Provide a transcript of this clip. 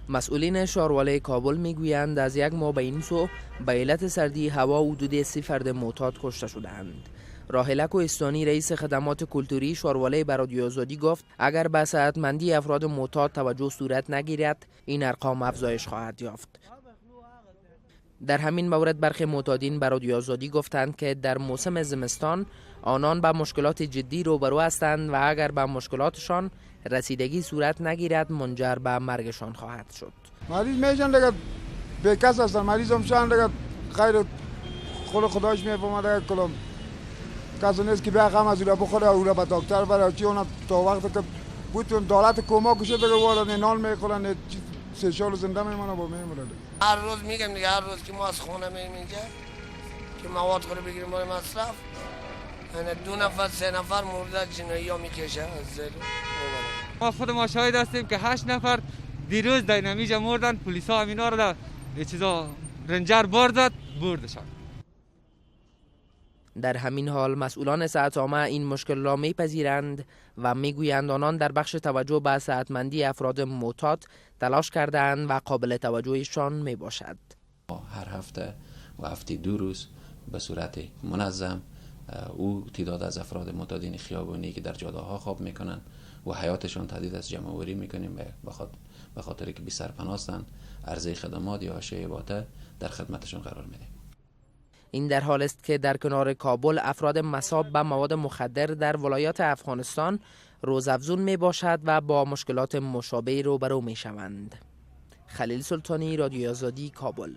مسئولین شارواله کابل میگویند از یک ماه به این سو به علت سردی هوا حدود 30 فرد معتاد کشته شدند. راحله کوهستانی رئیس خدمات کلتوری شارواله به رادیو آزادی گفت اگر به صحتمندی افراد معتاد توجه صورت نگیرد این ارقام افزایش خواهد یافت. در همین مورد برخی معتادین به رادیو آزادی گفتند که در موسم زمستان آنان به مشکلات جدی روبرو هستند و اگر به مشکلاتشان رسیدگی صورت نگیرد منجر به مرگشان خواهد شد. مریض میشن دیگه بیکس هستن، مریض هم شدن دیگه خیر خدایش میفهمه دیگه کلام کسی نیست که بیا غم از او بخوره او را به دکتر بره چی اونا تا وقتی که بود دولت کمکشه دیگه وارد نان میخورن 3 سال زنده میمونه با میمونه. هر روز میگم دیگه هر روز که ما از خونه میریم اینجا که مواد خود بگیریم برای مصرف 2 نفر 3 نفر مرده جنایی ها میکشه از زیر. ما خود ما شاهد هستیم که 8 نفر دیروز در نمیجا مردن. پلیس ها همینا رو در چیزا رنجر بار زد بردشان. در همین حال مسئولان صحت عامه این مشکل را میپذیرند و میگویند آنان در بخش توجه به صحتمندی افراد معتاد تلاش کردند و قابل توجهشان میباشد. هر هفته و هفته 2 روز به صورت منظم او تعداد از افراد معتادین خیابانی که در جاده‌ها خواب میکنن و حیاتشون تهدید از جمع آوری میکنیم به خاطر که بی سرپناه هستند عرضه خدمات یا حاشیه باطل در خدمتشون قرار میدیم. این در حال است که در کنار کابل افراد مصاب به مواد مخدر در ولایات افغانستان روزافزون می باشد و با مشکلات مشابه روبرو می شوند. خلیل سلطانی، رادیو آزادی، کابل.